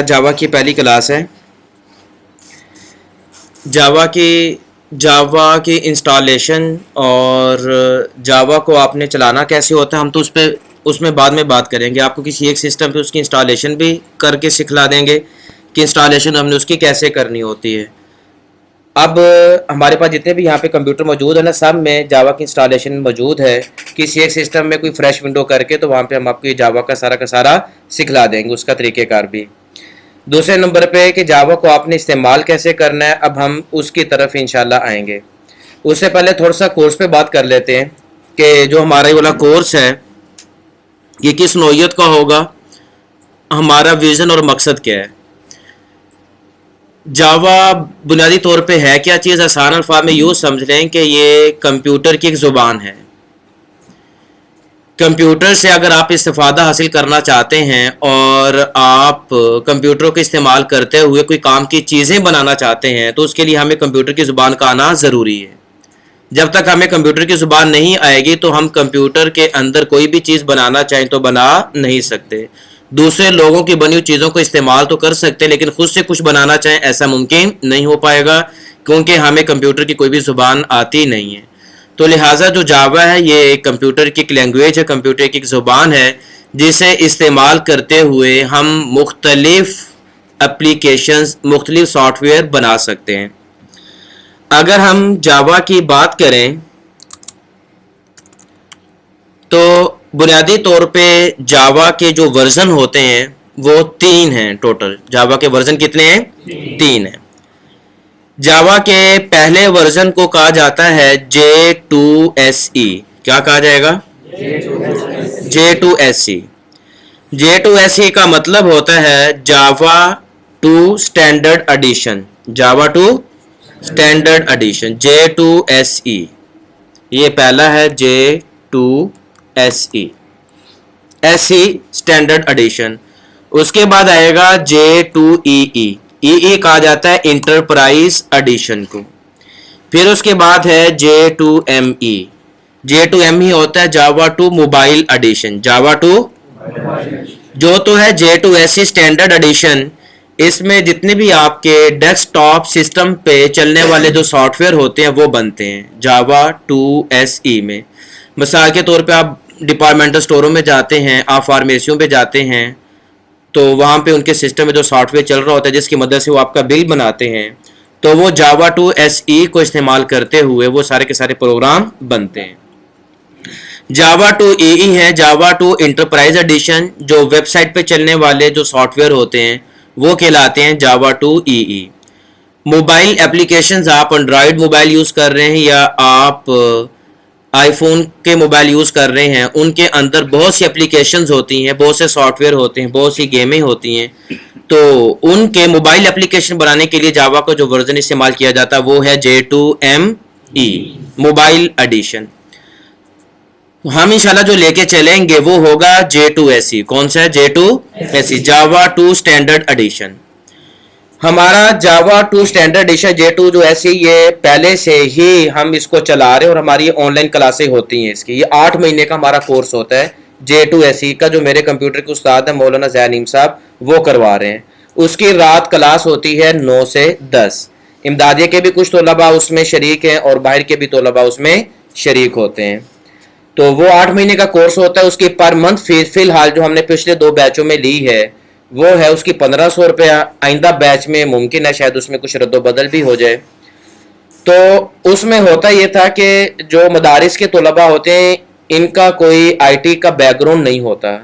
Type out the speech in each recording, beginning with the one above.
جاوا کی پہلی کلاس ہے. جاوا کی انسٹالیشن اور جاوا کو آپ نے چلانا کیسے ہوتا ہے ہم تو اس میں بعد میں بات کریں گے. آپ کو کسی ایک سسٹم پہ اس کی انسٹالیشن بھی کر کے سکھلا دیں گے کہ انسٹالیشن ہم نے اس کی کیسے کرنی ہوتی ہے. اب ہمارے پاس جتنے بھی یہاں پہ کمپیوٹر موجود ہیں نا, سب میں جاوا کی انسٹالیشن موجود ہے. کسی ایک سسٹم میں کوئی فریش ونڈو کر کے تو وہاں پہ ہم آپ کو یہ جاوا کا سارا سکھلا دیں گے, اس کا طریقہ کار بھی. دوسرے نمبر پہ کہ جاوا کو آپ نے استعمال کیسے کرنا ہے, اب ہم اس کی طرف انشاءاللہ آئیں گے. اس سے پہلے تھوڑا سا کورس پہ بات کر لیتے ہیں کہ جو ہمارا یہ والا کورس ہے یہ کس نوعیت کا ہوگا, ہمارا ویژن اور مقصد کیا ہے. جاوا بنیادی طور پہ ہے کیا چیز, آسان الفاظ میں یوں سمجھ لیں کہ یہ کمپیوٹر کی ایک زبان ہے. کمپیوٹر سے اگر آپ استفادہ حاصل کرنا چاہتے ہیں اور آپ کمپیوٹر کو استعمال کرتے ہوئے کوئی کام کی چیزیں بنانا چاہتے ہیں تو اس کے لیے ہمیں کمپیوٹر کی زبان کا آنا ضروری ہے. جب تک ہمیں کمپیوٹر کی زبان نہیں آئے گی تو ہم کمپیوٹر کے اندر کوئی بھی چیز بنانا چاہیں تو بنا نہیں سکتے. دوسرے لوگوں کی بنی ہوئی چیزوں کو استعمال تو کر سکتے لیکن خود سے کچھ بنانا چاہیں ایسا ممکن نہیں ہو پائے گا کیونکہ ہمیں کمپیوٹر کی کوئی بھی زبان آتی نہیں ہے. تو لہٰذا جو جاوا ہے یہ ایک کمپیوٹر کی ایک لینگویج ہے, کمپیوٹر کی ایک زبان ہے جسے استعمال کرتے ہوئے ہم مختلف اپلیکیشنز, مختلف سافٹ ویئر بنا سکتے ہیں. اگر ہم جاوا کی بات کریں تو بنیادی طور پہ جاوا کے جو ورژن ہوتے ہیں وہ 3 ہیں ٹوٹل. جاوا کے ورژن کتنے ہیں؟ 3 ہیں. جاوا کے پہلے ورژن کو کہا جاتا ہے J2SE. کیا کہا جائے گا؟ J2SE. J2SE کا مطلب ہوتا ہے Java to standard edition. Java to standard edition J2SE. یہ پہلا ہے J2SE SE اسٹینڈرڈ ایڈیشن. اس کے بعد آئے گا J2EE. ای کہا جاتا ہے انٹرپرائز ایڈیشن کو. پھر اس کے بعد ہے J2ME. J2ME ہوتا ہے Java to mobile edition. Java to جو تو ہے J2SE اسٹینڈرڈ ایڈیشن. اس میں جتنے بھی آپ کے ڈیسک ٹاپ سسٹم پہ چلنے والے جو سافٹ ویئر ہوتے ہیں وہ بنتے ہیں جاوا 2SE میں. مثال کے طور پہ آپ ڈپارٹمنٹل اسٹوروں میں جاتے ہیں, آپ فارمیسیوں پہ جاتے ہیں تو وہاں پہ ان کے سسٹم میں جو سافٹ ویئر چل رہا ہوتا ہے جس کی مدد سے وہ آپ کا بل بناتے ہیں تو وہ جاوا 2SE کو استعمال کرتے ہوئے وہ سارے کے سارے پروگرام بنتے ہیں. جاوا 2EE ہے جاوا ٹو انٹرپرائز ایڈیشن. جو ویب سائٹ پہ چلنے والے جو سافٹ ویئر ہوتے ہیں وہ کہلاتے ہیں جاوا 2EE. موبائل اپلیکیشنز آپ انڈرائیڈ موبائل یوز کر رہے ہیں یا آپ آئی فون کے موبائل یوز کر رہے ہیں, ان کے اندر بہت سی اپلیکیشنز ہوتی ہیں, بہت سے سافٹ ویئر ہوتے ہیں, بہت سی گیمیں ہوتی ہیں. تو ان کے موبائل اپلیکیشن بنانے کے لیے جاوا کا جو ورژن استعمال کیا جاتا ہے وہ ہے J2ME موبائل ایڈیشن. ہم انشاءاللہ جو لے کے چلیں گے وہ ہوگا J2SE. کون سا ہے؟ J2SE Java to standard edition. ہمارا جاوا ٹو اسٹینڈرڈ ایڈیشن J2SE یہ پہلے سے ہی ہم اس کو چلا رہے ہیں اور ہماری آن لائن کلاسیں ہوتی ہیں. اس کی یہ 8 مہینے کا ہمارا کورس ہوتا ہے J2SE کا, جو میرے کمپیوٹر کے استاد ہیں مولانا زینیم صاحب وہ کروا رہے ہیں. اس کی رات کلاس ہوتی ہے 9 سے 10. امدادیہ کے بھی کچھ طلباء اس میں شریک ہیں اور باہر کے بھی طلباء اس میں شریک ہوتے ہیں. تو وہ 8 مہینے کا کورس ہوتا ہے. اس کی پر منتھ فیس فی الحال جو ہم نے پچھلے 2 بیچوں میں لی ہے وہ ہے اس کی 1500 روپیہ. آئندہ بیچ میں ممکن ہے شاید اس میں کچھ رد و بدل بھی ہو جائے. تو اس میں ہوتا یہ تھا کہ جو مدارس کے طلباء ہوتے ہیں ان کا کوئی آئی ٹی کا بیک گراؤنڈ نہیں ہوتا,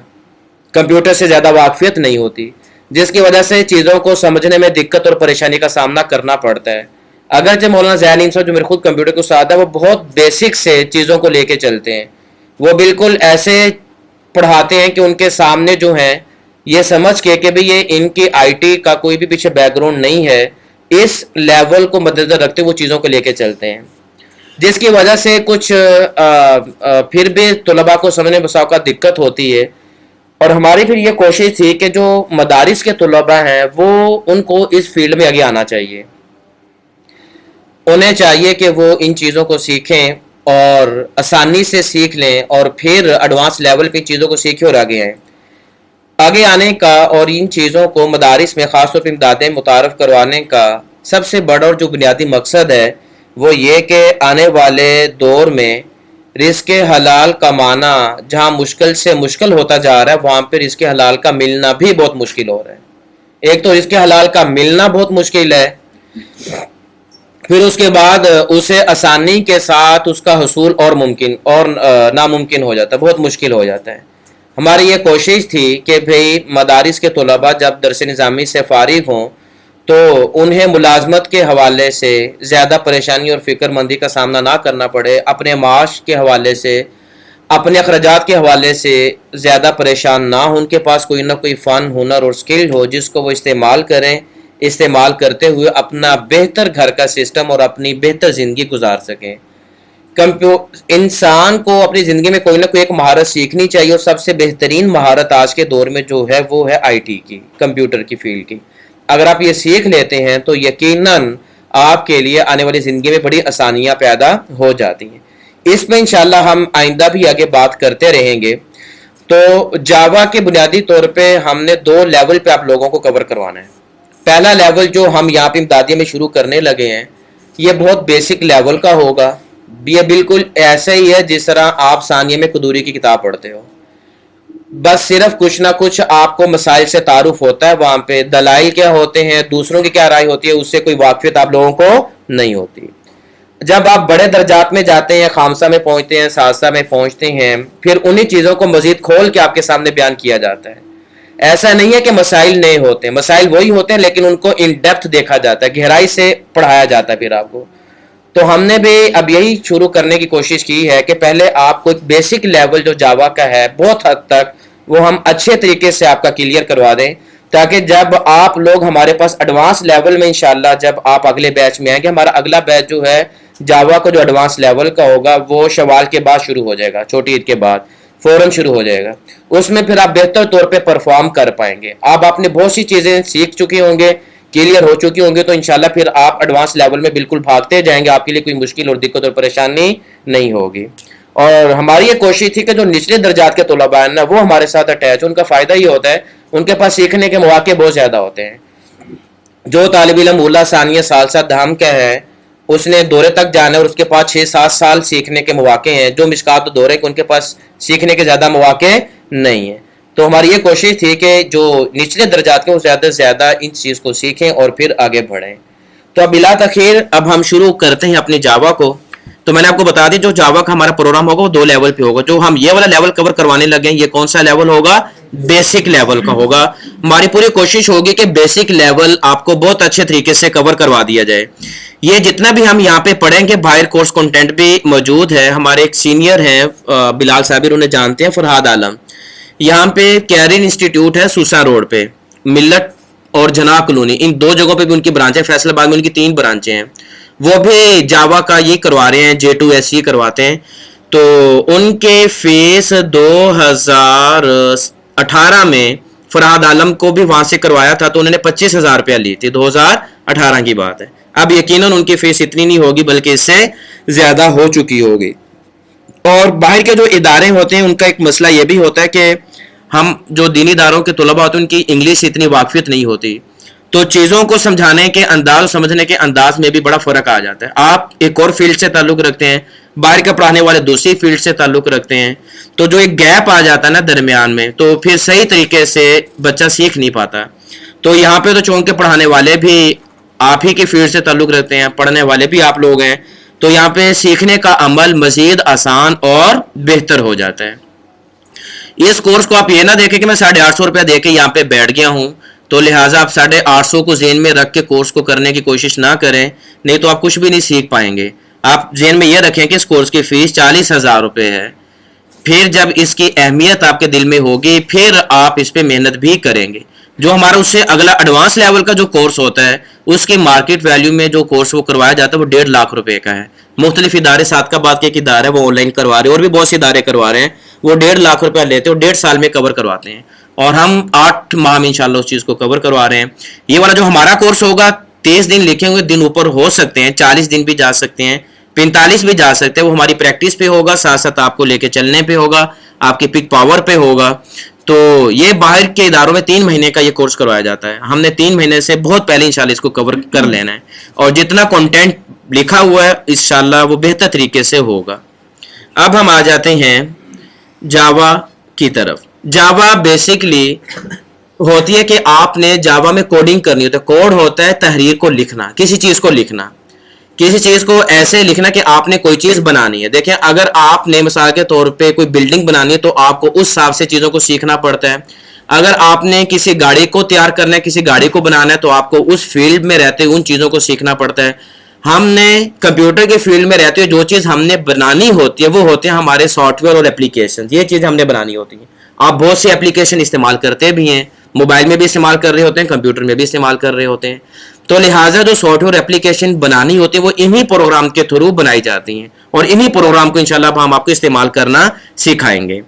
کمپیوٹر سے زیادہ واقفیت نہیں ہوتی, جس کی وجہ سے چیزوں کو سمجھنے میں دقت اور پریشانی کا سامنا کرنا پڑتا ہے. اگرچہ مولانا زینیم صاحب جو میرے خود کمپیوٹر کے استاد ہے وہ بہت بیسک سے چیزوں کو لے کے چلتے ہیں. وہ بالکل ایسے پڑھاتے ہیں کہ ان کے سامنے جو ہیں یہ سمجھ کے کہ بھی یہ ان کی آئی ٹی کا کوئی بھی پیچھے بیک گراؤنڈ نہیں ہے, اس لیول کو مدنظر رکھتے وہ چیزوں کو لے کے چلتے ہیں, جس کی وجہ سے کچھ پھر بھی طلباء کو سمجھنے بسا اوقات دقت ہوتی ہے. اور ہماری پھر یہ کوشش تھی کہ جو مدارس کے طلباء ہیں وہ ان کو اس فیلڈ میں آگے آنا چاہیے, انہیں چاہیے کہ وہ ان چیزوں کو سیکھیں اور آسانی سے سیکھ لیں اور پھر ایڈوانس لیول پہ چیزوں کو سیکھیں اور آگے آئیں. آگے آنے کا اور ان چیزوں کو مدارس میں خاص طور پر امدادیں متعارف کروانے کا سب سے بڑا اور جو بنیادی مقصد ہے وہ یہ کہ آنے والے دور میں رزق حلال کمانا جہاں مشکل سے مشکل ہوتا جا رہا ہے وہاں پہ رزق حلال کا ملنا بھی بہت مشکل ہو رہا ہے. ایک تو رزق حلال کا ملنا بہت مشکل ہے، پھر اس کے بعد اسے آسانی کے ساتھ اس کا حصول اور ممکن اور ناممکن ہو جاتا ہے، بہت مشکل ہو جاتا ہے. ہماری یہ کوشش تھی کہ بھئی مدارس کے طلباء جب درس نظامی سے فارغ ہوں تو انہیں ملازمت کے حوالے سے زیادہ پریشانی اور فکر مندی کا سامنا نہ کرنا پڑے، اپنے معاش کے حوالے سے، اپنے اخراجات کے حوالے سے زیادہ پریشان نہ ہوں، ان کے پاس کوئی نہ کوئی فن، ہنر اور سکل ہو جس کو وہ استعمال کریں، استعمال کرتے ہوئے اپنا بہتر گھر کا سسٹم اور اپنی بہتر زندگی گزار سکیں. انسان کو اپنی زندگی میں کوئی نہ کوئی ایک مہارت سیکھنی چاہیے، اور سب سے بہترین مہارت آج کے دور میں جو ہے وہ ہے آئی ٹی کی، کمپیوٹر کی فیلڈ کی. اگر آپ یہ سیکھ لیتے ہیں تو یقیناً آپ کے لیے آنے والی زندگی میں بڑی آسانیاں پیدا ہو جاتی ہیں. اس میں انشاءاللہ ہم آئندہ بھی آگے بات کرتے رہیں گے. تو جاوا کے بنیادی طور پہ ہم نے 2 لیول پہ آپ لوگوں کو کور کروانا ہے. پہلا لیول جو ہم یہاں پہ امدادیہ میں شروع کرنے لگے ہیں یہ بہت بیسک لیول کا ہوگا. یہ بالکل ایسا ہی ہے جس طرح آپ ثانیہ میں قدوری کی کتاب پڑھتے ہو، بس صرف کچھ نہ کچھ آپ کو مسائل سے تعارف ہوتا ہے، وہاں پہ دلائل کیا ہوتے ہیں، دوسروں کی کیا رائے ہوتی ہے، اس سے کوئی واقفیت آپ لوگوں کو نہیں ہوتی. جب آپ بڑے درجات میں جاتے ہیں، خامسہ میں پہنچتے ہیں، سادسہ میں پہنچتے ہیں، پھر انہی چیزوں کو مزید کھول کے آپ کے سامنے بیان کیا جاتا ہے. ایسا نہیں ہے کہ مسائل نئے ہوتے ہیں، مسائل وہی ہوتے ہیں لیکن ان کو ان ڈیپتھ دیکھا جاتا ہے، گہرائی سے پڑھایا جاتا ہے پھر آپ کو. تو ہم نے بھی اب یہی شروع کرنے کی کوشش کی ہے کہ پہلے آپ کو ایک بیسک لیول جو جاوا کا ہے بہت حد تک وہ ہم اچھے طریقے سے آپ کا کلیئر کروا دیں، تاکہ جب آپ لوگ ہمارے پاس ایڈوانس لیول میں انشاءاللہ جب آپ اگلے بیچ میں آئیں گے، ہمارا اگلا بیچ جو ہے جاوا کا جو ایڈوانس لیول کا ہوگا وہ شوال کے بعد شروع ہو جائے گا، چھوٹی عید کے بعد فوراً شروع ہو جائے گا. اس میں پھر آپ بہتر طور پہ پرفارم کر پائیں گے. آپ نے بہت سی چیزیں سیکھ چکے ہوں گے، کلیئر ہو چکی ہوں گے، تو انشاءاللہ پھر آپ ایڈوانس لیول میں بالکل بھاگتے جائیں گے، آپ کے لیے کوئی مشکل اور دقت اور پریشانی نہیں ہوگی. اور ہماری یہ کوشش تھی کہ جو نچلے درجات کے طلباء ہیں نا وہ ہمارے ساتھ اٹیچ، ان کا فائدہ یہ ہوتا ہے ان کے پاس سیکھنے کے مواقع بہت زیادہ ہوتے ہیں. جو طالب علم اولا ثانیہ ثالثہ دہم کا ہے اس نے دورے تک جانا ہے اور اس کے پاس 6-7 سال سیکھنے کے مواقع ہیں. جو مشکات دورے کے ان کے پاس سیکھنے کے زیادہ مواقع نہیں ہیں. تو ہماری یہ کوشش تھی کہ جو نچلے درجات کے وہ زیادہ سے زیادہ ان چیز کو سیکھیں اور پھر آگے بڑھیں. تو اب بلا تاخیر اب ہم شروع کرتے ہیں اپنی جاوا کو. تو میں نے آپ کو بتا دی جو جاوا کا ہمارا پروگرام ہوگا وہ 2 لیول پہ ہوگا. جو ہم یہ والا لیول کور کروانے لگے ہیں یہ کون سا لیول ہوگا؟ بیسک لیول کا ہوگا. ہماری پوری کوشش ہوگی کہ بیسک لیول آپ کو بہت اچھے طریقے سے کور کروا دیا جائے. یہ جتنا بھی ہم یہاں پہ پڑھیں گے باہر کورس کنٹینٹ بھی موجود ہے. ہمارے ایک سینئر ہیں بلال صابر، انہیں جانتے ہیں، فرحاد عالم. یہاں پہ کیرین انسٹیٹیوٹ ہے سوسا روڈ پہ، ملت اور جناح کلونی، ان 2 جگہوں پہ بھی ان کی برانچ ہے. فیصل آباد میں ان کی 3 برانچیں ہیں. وہ بھی جاوا کا یہ کروا رہے ہیں، J2SE کرواتے ہیں. تو ان کے فیس 2018 میں فرحاد عالم کو بھی وہاں سے کروایا تھا تو انہوں نے 25,000 روپیہ لی تھی، 2018 کی بات ہے. اب یقیناً ان کی فیس اتنی نہیں ہوگی بلکہ اس سے زیادہ ہو چکی ہوگی. اور باہر کے جو ادارے ہوتے ہیں ان کا ایک مسئلہ یہ بھی ہوتا ہے کہ ہم جو دینی اداروں کے طلباء ہوتے ہیں ان کی انگلش اتنی واقفیت نہیں ہوتی، تو چیزوں کو سمجھانے کے انداز سمجھنے کے انداز میں بھی بڑا فرق آ جاتا ہے. آپ ایک اور فیلڈ سے تعلق رکھتے ہیں، باہر کا پڑھانے والے دوسری فیلڈ سے تعلق رکھتے ہیں، تو جو ایک گیپ آ جاتا ہے نا درمیان میں تو پھر صحیح طریقے سے بچہ سیکھ نہیں پاتا. تو یہاں پہ تو چونکہ پڑھانے والے بھی آپ ہی کے فیلڈ سے تعلق رکھتے ہیں، پڑھنے والے بھی آپ لوگ ہیں، تو یہاں پہ سیکھنے کا عمل مزید آسان اور بہتر ہو جاتا ہے. اس کورس کو آپ یہ نہ دیکھیں کہ میں 850 روپیہ دے کے یہاں پہ بیٹھ گیا ہوں، تو لہٰذا آپ 850 کو ذہن میں رکھ کے کورس کو کرنے کی کوشش نہ کریں، نہیں تو آپ کچھ بھی نہیں سیکھ پائیں گے. آپ ذہن میں یہ رکھیں کہ اس کورس کی فیس 40,000 روپے ہے. پھر جب اس کی اہمیت آپ کے دل میں ہوگی پھر آپ اس پہ محنت بھی کریں گے. جو ہمارا اس سے اگلا ایڈوانس لیول کا جو کورس ہوتا ہے اس کی مارکیٹ ویلیو میں جو کورس وہ کروایا جاتا ہے وہ 1.5 لاکھ روپے کا ہے. مختلف ادارے، صادقہ کے ایک ادارہ ہے وہ آن لائن کروا رہے ہیں اور بھی بہت سے ادارے کروا رہے ہیں، وہ 1.5 لاکھ روپیہ لیتے ہیں اور 1.5 سال میں کور کرواتے ہیں. اور ہم 8 ماہ میں انشاءاللہ اس چیز کو کور کروا رہے ہیں. یہ والا جو ہمارا کورس ہوگا 23 دن لکھے ہوئے دن اوپر ہو سکتے ہیں، 40 دن بھی جا سکتے ہیں، 45 بھی جا سکتے ہیں. وہ ہماری پریکٹس پہ ہوگا، ساتھ ساتھ آپ کو لے کے چلنے پہ ہوگا، آپ کی پک پاور پہ ہوگا. تو یہ باہر کے اداروں میں 3 مہینے کا یہ کورس کروایا جاتا ہے. ہم نے 3 مہینے سے بہت پہلے انشاءاللہ اس کو کور کر لینا ہے, اور جتنا کنٹینٹ لکھا ہوا ہے انشاءاللہ وہ بہتر طریقے سے ہوگا. اب ہم آ جاتے ہیں جاوا کی طرف. جاوا بیسکلی ہوتی ہے کہ آپ نے جاوا میں کوڈنگ کرنی ہوتی ہے. کوڈ ہوتا ہے تحریر کو لکھنا, کسی چیز کو لکھنا, کسی چیز کو ایسے لکھنا کہ آپ نے کوئی چیز بنانی ہے. دیکھیں اگر آپ نے مثال کے طور پہ کوئی بلڈنگ بنانی ہے تو آپ کو اس حساب سے چیزوں کو سیکھنا پڑتا ہے. اگر آپ نے کسی گاڑی کو تیار کرنا ہے, کسی گاڑی کو بنانا ہے, تو آپ کو اس فیلڈ میں رہتے ان چیزوں کو سیکھنا پڑتا ہے. ہم نے کمپیوٹر کے فیلڈ میں رہتے ہوئے جو چیز ہم نے بنانی ہوتی ہے وہ ہوتے ہیں ہمارے سافٹ ویئر اور اپلیکیشن. یہ چیز ہم نے بنانی ہوتی ہے. آپ بہت سی اپلیکیشن استعمال کرتے بھی ہیں, موبائل میں بھی استعمال کر رہے ہوتے ہیں, کمپیوٹر میں بھی استعمال کر رہے ہوتے ہیں. تو لہٰذا جو سافٹ ویئر اپلیکیشن بنانی ہوتی ہے وہ انہی پروگرام کے تھرو بنائی جاتی ہیں, اور انہی پروگرام کو انشاءاللہ ہم آپ کو استعمال کرنا سکھائیں گے.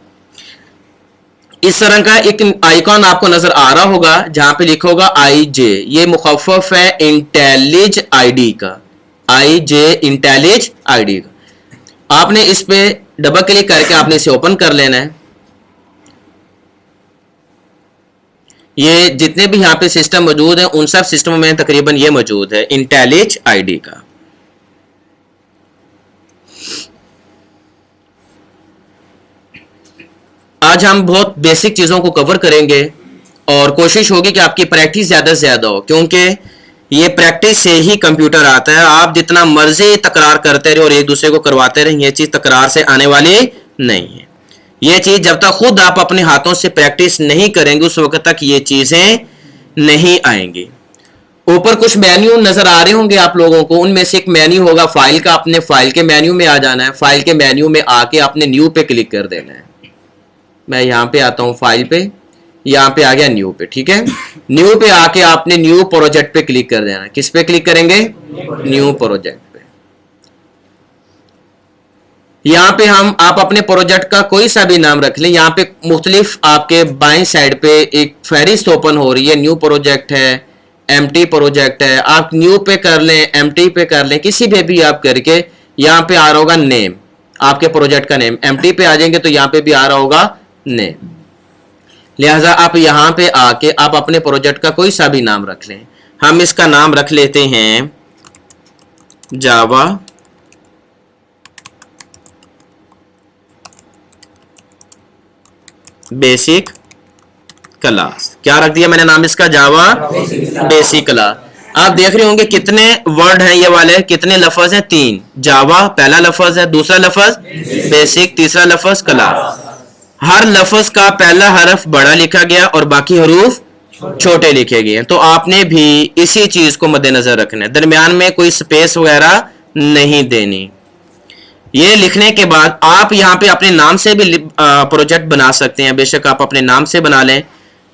اس طرح کا ایک آئیکن آپ کو نظر آ رہا ہوگا جہاں پہ لکھا ہوگا آئی جے. یہ مخفف ہے انٹیلیج آئی ڈی کا. آئی جے انٹیلیج آئی ڈی کا. آپ نے اس پہ ڈبل کلک کر کے آپ نے اسے اوپن کر لینا ہے. یہ جتنے بھی یہاں پہ سسٹم موجود ہیں ان سب سسٹموں میں تقریباً یہ موجود ہے انٹیلیج آئی ڈی کا. آج ہم بہت بیسک چیزوں کو کور کریں گے اور کوشش ہوگی کہ آپ کی پریکٹس زیادہ سے زیادہ ہو, کیونکہ یہ پریکٹس سے ہی کمپیوٹر آتا ہے. آپ جتنا مرضی تکرار کرتے رہے اور ایک دوسرے کو کرواتے رہیں, یہ چیز تکرار سے آنے والی نہیں ہے. یہ چیز جب تک خود آپ اپنے ہاتھوں سے پریکٹس نہیں کریں گے اس وقت تک یہ چیزیں نہیں آئیں گی. اوپر کچھ مینیو نظر آ رہے ہوں گے آپ لوگوں کو, ان میں سے ایک مینیو ہوگا فائل کا. اپنے فائل کے مینیو میں آ جانا ہے. فائل کے مینیو میں آ کے آپ نے نیو پہ کلک کر دینا ہے. میں یہاں پہ آتا ہوں فائل پہ, یہاں پہ آ گیا نیو پہ. ٹھیک ہے, نیو پہ آ کے آپ نے نیو پروجیکٹ پہ کلک کر دینا ہے. کس پہ کلک کریں گے؟ نیو پروجیکٹ پہ. یہاں پہ آپ اپنے پروجیکٹ کا کوئی سا بھی نام رکھ لیں. یہاں پہ مختلف آپ کے بائیں سائڈ پہ ایک فہرست اوپن ہو رہی ہے. نیو پروجیکٹ ہے, ایم ٹی پروجیکٹ ہے. آپ نیو پہ کر لیں, ایم ٹی پہ کر لیں, کسی پہ بھی آپ کر کے یہاں پہ آ رہا ہوگا نیم, آپ کے پروجیکٹ کا نیم. ایم ٹی پہ آ جائیں گے تو یہاں پہ بھی آ رہا ہوگا نیم. لہٰذا آپ یہاں پہ آ کے آپ اپنے پروجیکٹ کا کوئی سا بھی نام رکھ لیں. ہم اس کا نام رکھ لیتے ہیں جاوا بیسک کلاس. کیا رکھ دیا میں نے نام اس کا؟ جاوا بیسک کلاس. آپ دیکھ رہے ہوں گے کتنے ورڈ ہیں یہ والے, کتنے لفظ ہیں؟ 3. جاوا پہلا لفظ ہے, دوسرا لفظ بیسک, تیسرا لفظ کلاس. ہر لفظ کا پہلا حرف بڑا لکھا گیا اور باقی حروف چھوٹے لکھے گئے. تو آپ نے بھی اسی چیز کو مد نظر رکھنا ہے, درمیان میں کوئی سپیس وغیرہ نہیں دینی. یہ لکھنے کے بعد آپ یہاں پہ اپنے نام سے بھی پروجیکٹ بنا سکتے ہیں. بے شک آپ اپنے نام سے بنا لیں,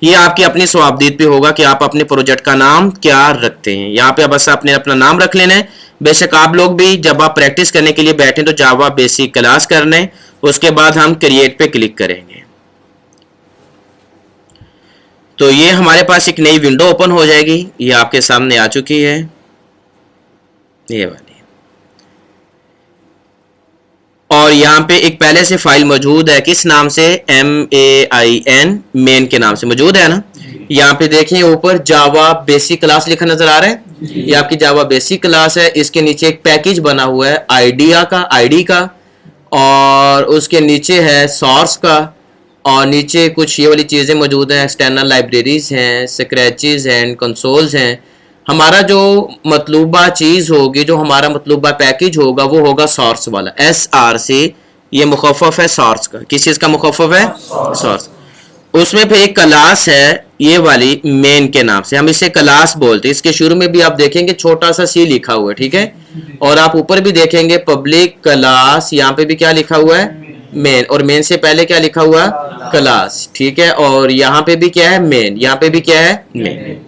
یہ آپ کی اپنی صوابدید پہ ہوگا کہ آپ اپنے پروجیکٹ کا نام کیا رکھتے ہیں. یہاں پہ بس آپ نے اپنا نام رکھ لینا ہے. بے شک آپ لوگ بھی جب آپ پریکٹس کرنے کے لیے بیٹھیں تو جاوا بیسک کلاس کر لیں, اس کے بعد ہم کریٹ پہ کلک کریں گے. تو یہ ہمارے پاس ایک نئی ونڈو اوپن ہو جائے گی. یہ آپ کے سامنے آ چکی ہے, یہ والی. اور یہاں پہ ایک پہلے سے فائل موجود ہے, کس نام سے؟ MAIN, مین کے نام سے موجود ہے نا. یہاں پہ دیکھیں اوپر جاوا بیسک کلاس لکھا نظر آ رہا ہے. یہ آپ کی جاوا بیسک کلاس ہے. اس کے نیچے ایک پیکج بنا ہوا ہے آئی ڈی کا, اور اس کے نیچے ہے سورس کا, اور نیچے کچھ یہ والی چیزیں موجود ہیں, ایکسٹرنل لائبریریز ہیں, اسکریچز ہیں, کنسولز ہیں. ہمارا جو مطلوبہ چیز ہوگی, جو ہمارا مطلوبہ پیکج ہوگا وہ ہوگا سورس والا, SRC. یہ مخفف ہے سورس کا. کس چیز کا مخفف ہے؟ سورس. اس میں پھر ایک کلاس ہے یہ والی مین کے نام سے, ہم اسے کلاس بولتے ہیں. اس کے شروع میں بھی آپ دیکھیں گے چھوٹا سا سی لکھا ہوا ہے. ٹھیک ہے, اور آپ اوپر بھی دیکھیں گے پبلک کلاس, یہاں پہ بھی کیا لکھا ہوا ہے؟ مین. اور مین سے پہلے کیا لکھا ہوا ہے؟ کلاس. ٹھیک ہے, اور یہاں پہ بھی کیا ہے؟ مین. یہاں پہ بھی کیا ہے؟ مین.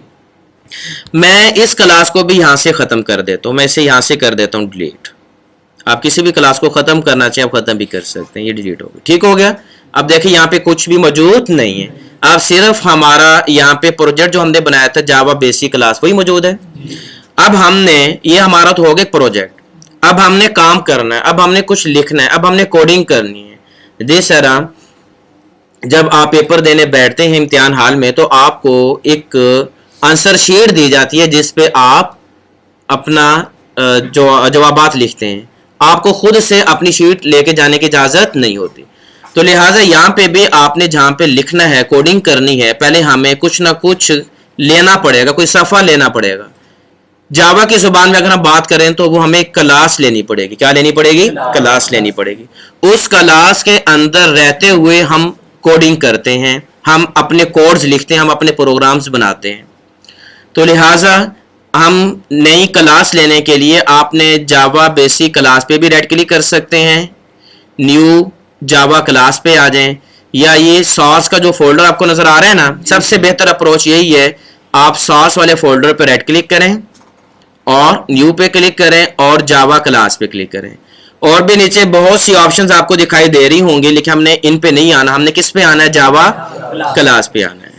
میں اس کلاس کو بھی یہاں سے ختم کر دیتا ہوں. میں اسے یہاں سے کر دیتا ہوں ڈیلیٹ. آپ کسی بھی کلاس کو ختم کرنا چاہیں آپ ختم بھی کر سکتے ہیں, یہ ڈیلیٹ ہوگی. ٹھیک ہو گیا. اب دیکھیں یہاں پہ کچھ بھی موجود نہیں ہے. اب صرف ہمارا یہاں پہ پروجیکٹ جو ہم نے بنایا تھا جاوا بیسک کلاس وہی موجود ہے. اب ہم نے یہ ہمارا تو ہو گیا پروجیکٹ. اب ہم نے کام کرنا ہے, اب ہم نے کچھ لکھنا ہے, اب ہم نے کوڈنگ کرنی ہے. جس طرح جب آپ پیپر دینے بیٹھتے ہیں امتحان حال میں تو آپ کو ایک آنسر شیٹ دی جاتی ہے جس پہ آپ اپنا جوابات لکھتے ہیں. آپ کو خود سے اپنی شیٹ لے کے جانے کی اجازت نہیں ہوتی. تو لہٰذا یہاں پہ بھی آپ نے جہاں پہ لکھنا ہے، کوڈنگ کرنی ہے، پہلے ہمیں کچھ نہ کچھ لینا پڑے گا، کوئی صفحہ لینا پڑے گا. جاوا کی زبان میں اگر ہم بات کریں تو وہ ہمیں کلاس لینی پڑے گی. کیا لینی پڑے گی؟ کلاس لینی پڑے گی. اس کلاس کے اندر رہتے ہوئے ہم کوڈنگ کرتے ہیں، ہم اپنے کوڈز لکھتے ہیں، ہم اپنے پروگرامز بناتے ہیں. تو لہٰذا ہم نئی کلاس لینے کے لیے آپ نے جاوا بیسک کلاس پہ بھی رائٹ کلک کر سکتے ہیں، نیو جاوا کلاس پہ آ جائیں، یا یہ سورس کا جو فولڈر آپ کو نظر آ رہا ہے نا، سب سے بہتر اپروچ یہی ہے، آپ سورس والے فولڈر پہ رائٹ کلک کریں اور نیو پہ کلک کریں اور جاوا کلاس پہ کلک کریں. اور بھی نیچے بہت سی آپشنز آپ کو دکھائی دے رہی ہوں گی، لیکن ہم نے ان پہ نہیں آنا، ہم نے کس پہ آنا ہے؟ جاوا کلاس پہ آنا ہے.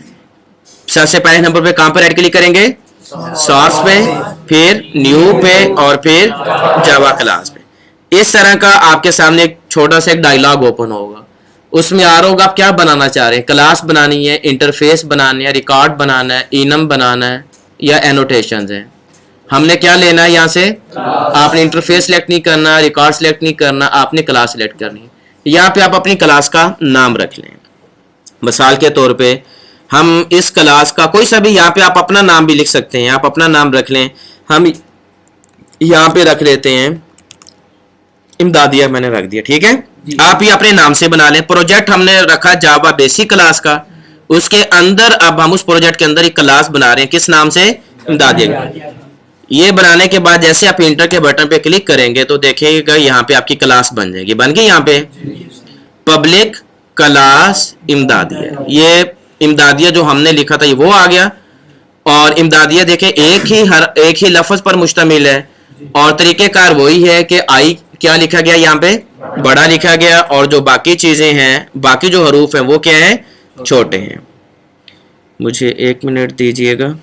سب سے پہلے نمبر پہ کہاں پہ رائٹ کلک کریں گے؟ سورس پہ، پھر نیو پہ اور پھر جاوا کلاس پہ. اس طرح کا آپ کے سامنے ایک چھوٹا سا ایک ڈائلاگ اوپن ہوگا، اس میں آ رہا ہوگا آپ کیا بنانا چاہ رہے ہیں. کلاس بنانی ہے، انٹرفیس بنانی ہے، ریکارڈ بنانا ہے، اینم بنانا ہے یا اینوٹیشنز ہیں. ہم نے کیا لینا ہے یہاں سے؟ آپ نے انٹرفیس سلیکٹ نہیں کرنا، ریکارڈ سلیکٹ نہیں کرنا، آپ نے کلاس سلیکٹ کرنی ہے. یہاں پہ آپ اپنی کلاس کا نام رکھ لیں. مثال کے طور پہ ہم اس کلاس کا کوئی سا بھی، یہاں پہ آپ اپنا نام بھی لکھ سکتے ہیں، آپ اپنا نام رکھ لیں. ہم یہاں پہ رکھ لیتے ہیں امدادیہ، میں نے رکھ دیا، ٹھیک ہے. آپ یہ اپنے نام سے بنا لیں. پروجیکٹ ہم نے رکھا جاوا بیسک کلاس کا، اس کے اندر اب ہم اس پروجیکٹ کے اندر ایک کلاس بنا رہے ہیں، کس نام سے؟ امدادیہ. یہ بنانے کے بعد جیسے آپ انٹر کے بٹن پہ کلک کریں گے تو دیکھیں گا یہاں پہ آپ کی کلاس بن جائے گی. بن گئی یہاں پہ پبلک کلاس امدادیہ. یہ امدادیہ جو ہم نے لکھا تھا یہ وہ آ گیا. اور امدادیہ دیکھیں ایک ہی لفظ پر مشتمل ہے، اور طریقہ کار وہی ہے کہ آئی کیا لکھا گیا یہاں پہ؟ بڑا لکھا گیا، اور جو باقی چیزیں ہیں، باقی جو حروف ہیں وہ کیا ہیں؟ چھوٹے ہیں. مجھے 1 منٹ دیجئے گا.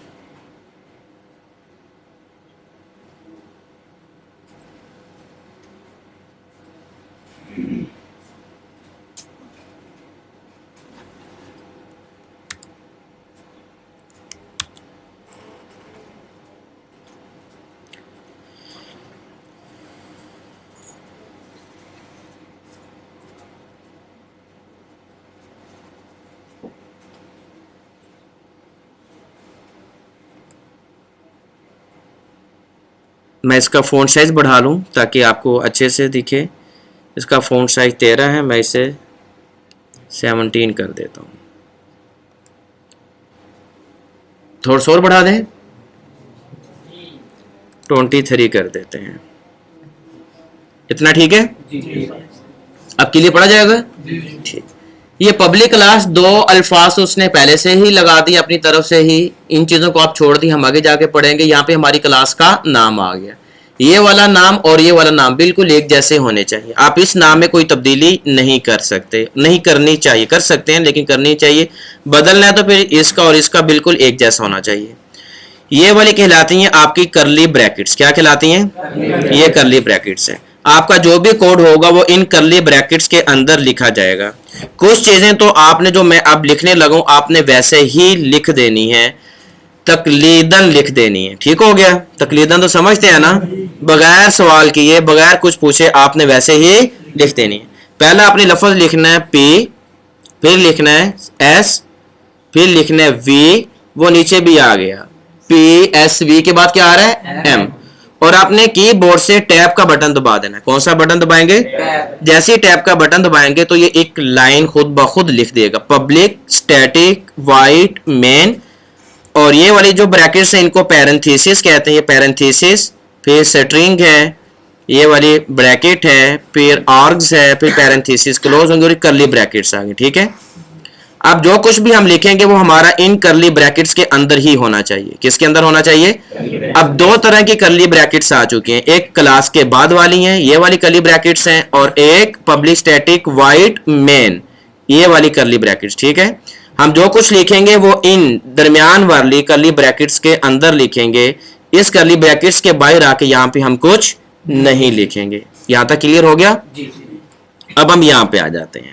میں اس کا فونٹ سائز بڑھا لوں تاکہ آپ کو اچھے سے دکھے. اس کا فونٹ سائز 13 ہے، میں اسے 17 کر دیتا ہوں. تھوڑا سا اور بڑھا دیں، 23 کر دیتے ہیں. اتنا ٹھیک ہے؟ اب کلیئر پڑھا جائے گا؟ ٹھیک. یہ پبلک کلاس 2 الفاظ اس نے پہلے سے ہی لگا دی اپنی طرف سے ہی، ان چیزوں کو آپ چھوڑ دی، ہم آگے جا کے پڑھیں گے. یہاں پہ ہماری کلاس کا نام آ گیا. یہ والا نام اور یہ والا نام بالکل ایک جیسے ہونے چاہیے. آپ اس نام میں کوئی تبدیلی نہیں کر سکتے، نہیں کرنی چاہیے. کر سکتے ہیں لیکن کرنی چاہیے. بدلنا ہے تو پھر اس کا اور اس کا بالکل ایک جیسا ہونا چاہیے. یہ والی کہلاتی ہیں آپ کی کرلی بریکٹس. کیا کہلاتی ہیں؟ یہ کرلی بریکٹس ہیں. آپ کا جو بھی کوڈ ہوگا وہ ان کرلی بریکٹس کے اندر لکھا جائے گا. کچھ چیزیں تو آپ نے جو میں اب لکھنے لگوں آپ نے ویسے ہی لکھ دینی ہے، تقلیداً لکھ دینی ہے. ٹھیک ہو گیا؟ تقلیداً تو سمجھتے ہیں نا، بغیر سوال کیے، بغیر کچھ پوچھے آپ نے ویسے ہی لکھ دینی ہے. پہلا آپ نے لفظ لکھنا ہے پی، پھر لکھنا ہے ایس، پھر لکھنا ہے وی، وہ نیچے بھی آ گیا. پی ایس وی کے بعد کیا آ رہا ہے؟ ایم. اور آپ نے کی بورڈ سے ٹیب کا بٹن دبا دینا ہے. کون سا بٹن دبائیں گے؟ جیسے ہی ٹیب کا بٹن دبائیں گے تو یہ ایک لائن خود بخود لکھ دے گا، پبلک اسٹیٹک وائٹ مین. اور یہ والی جو بریکٹس ہیں ان کو پیرنتھیسس کہتے ہیں. یہ پیرنتھیسس، پھر سٹرنگ ہے، یہ والی بریکٹ ہے، پھر آرگز ہے، پھر پیرنتھیسس کلوز ہوں گے اور کرلی بریکٹس آگے. ٹھیک ہے؟ اب جو کچھ بھی ہم لکھیں گے وہ ہمارا ان کرلی بریکٹس کے اندر ہی ہونا چاہیے. کس کے اندر ہونا چاہیے؟ اب 2 طرح کی کرلی بریکٹس آ چکی ہیں. ایک کلاس کے بعد والی ہیں، یہ والی کرلی بریکٹس ہیں، اور ایک پبلک اسٹیٹک وائٹ مین، یہ والی کرلی بریکٹس. ٹھیک ہے؟ ہم جو کچھ لکھیں گے وہ ان درمیان والی کرلی بریکٹس کے اندر لکھیں گے. اس کرلی بریکٹس کے باہر آ کے یہاں پہ ہم کچھ نہیں لکھیں گے. یہاں تک کلیئر ہو گیا؟ اب ہم یہاں پہ آ جاتے ہیں.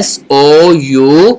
SOUT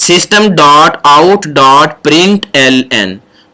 system.out.println,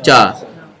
4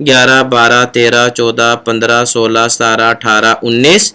11 12 13 14 15 16 17 18 19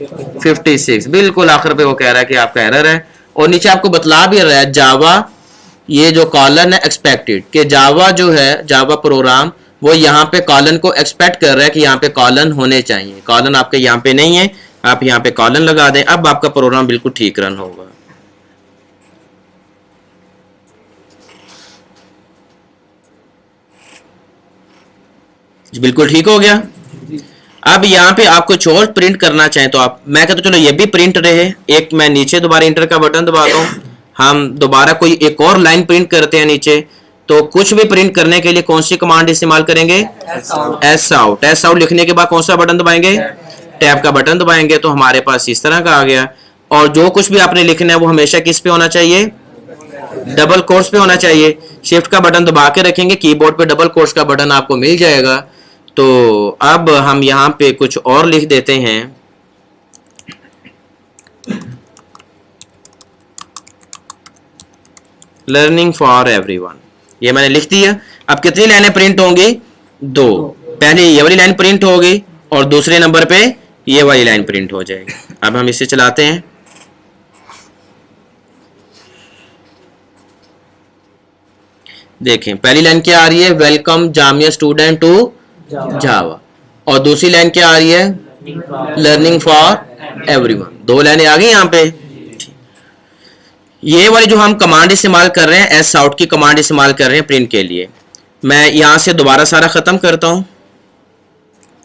56 بالکل آخر پہ وہ کہہ رہا ہے کہ آپ کا ایرر ہے. اور نیچے آپ کو بتلا بھی رہا ہے جاوا یہ جو کالن ہے ایکسپیکٹڈ کہ جاوا جو ہے جاوا پروگرام وہ یہاں پہ کالن کو ایکسپیکٹ کر رہا ہے کہ یہاں پہ کالن ہونے چاہیے. کالن آپ کے یہاں پہ نہیں ہے, آپ یہاں پہ کالن لگا دیں, اب آپ کا پروگرام بالکل ٹھیک رن ہوگا. بالکل ٹھیک ہو گیا. اب یہاں پہ آپ کچھ اور پرنٹ کرنا چاہیں تو آپ میں کہتا ہوں چلو یہ بھی پرنٹ رہے, ایک میں نیچے دوبارہ انٹر کا بٹن دباتا ہوں, ہم دوبارہ کوئی ایک اور لائن پرنٹ کرتے ہیں نیچے. تو کچھ بھی پرنٹ کرنے کے لیے کون سی کمانڈ استعمال کریں گے؟ S out. ایس آؤٹ لکھنے کے بعد کون سا بٹن دبائیں گے؟ ٹیب کا بٹن دبائیں گے. تو ہمارے پاس اس طرح کا آ گیا. اور جو کچھ بھی آپ نے لکھنا ہے وہ ہمیشہ کس پہ ہونا چاہیے؟ ڈبل کوٹس پہ ہونا چاہیے. شفٹ کا بٹن دبا کے رکھیں گے, کی بورڈ پہ ڈبل کوٹس کا بٹن آپ کو مل جائے گا. تو اب ہم یہاں پہ کچھ اور لکھ دیتے ہیں. لرننگ فار ایوری ون, یہ میں نے لکھ دیا. اب کتنی لائنیں پرنٹ ہوں گی؟ 2. پہلے یہ والی لائن پرنٹ ہوگی اور دوسرے نمبر پہ یہ والی لائن پرنٹ ہو جائے گی. اب ہم اسے چلاتے ہیں. دیکھیں پہلی لائن کیا آ رہی ہے؟ Welcome Jamia student to Java. اور دوسری لائن کیا آ رہی ہے؟ Learning for every one. 2 لائنیں آ گئی یہاں پہ. یہ والی جو ہم کمانڈ استعمال کر رہے ہیں ایس آؤٹ کی کمانڈ استعمال کر رہے ہیں پرنٹ کے لیے. میں یہاں سے دوبارہ سارا ختم کرتا ہوں.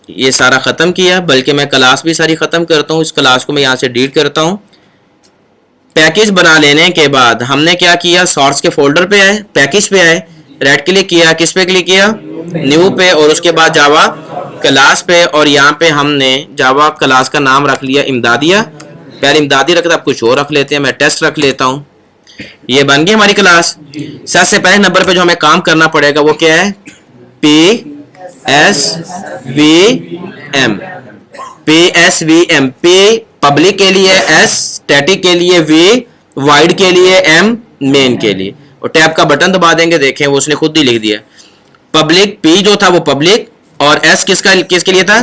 یہ سارا ختم کیا, بلکہ میں کلاس بھی ساری ختم کرتا ہوں. اس کلاس کو میں یہاں سے ڈیلیٹ کرتا ہوں. پیکج بنا لینے کے بعد ہم نے کیا کیا؟ سورس کے فولڈر پہ آئے, پیکج پہ آئے, رائٹ کلک کیا, کس پہ کلک کیا؟ نیو پہ, اور اس کے بعد جاوا کلاس پہ. اور یہاں پہ ہم نے جاوا کلاس کا نام رکھ لیا امدادیہ. پہلے امدادی رکھتا, اب کچھ اور رکھ لیتے ہیں. میں ٹیسٹ رکھ لیتا ہوں. یہ بن گئی ہماری کلاس. سب سے پہلے نمبر پہ جو ہمیں کام کرنا پڑے گا وہ کیا ہے؟ پی ایس وی ایم. پی ایس وی ایم. پی پبلک کے لیے, ایس اسٹیٹک کے لیے, وی وائڈ کے لیے, ایم مین کے لیے. اور ٹیب کا بٹن دبا دیں گے. دیکھیں وہ اس نے خود ہی لکھ دیا. پبلک پی جو تھا وہ پبلک, اور ایس کس کے لیے تھا؟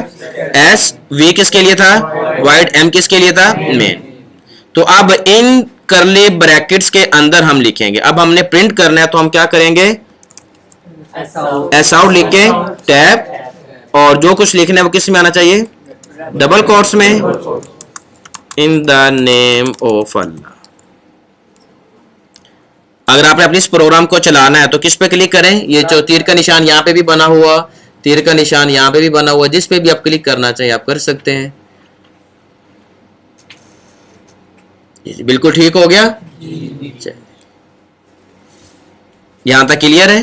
ایس. وی کس کے لیے تھا؟ وائڈ. ایم کس کے لیے تھا؟ مین. تو اب ان کرلی بریکٹس کے اندر ہم لکھیں گے. اب ہم نے پرنٹ کرنا ہے تو ہم کیا کریں گے؟ ایس آؤٹ لکھ کے ٹیب, اور جو کچھ لکھنا ہے وہ کس میں آنا چاہیے؟ ڈبل کوٹس میں. ان دا نیم آف اللہ. اگر آپ نے اپنے اس پروگرام کو چلانا ہے تو کس پہ کلک کریں؟ یہ جو تیر کا نشان یہاں پہ بھی بنا ہوا, تیر کا نشان یہاں پہ بھی بنا ہوا, جس پہ بھی آپ کلک کرنا چاہیں آپ کر سکتے ہیں. بالکل ٹھیک ہو گیا. یہاں تک کلیئر ہے.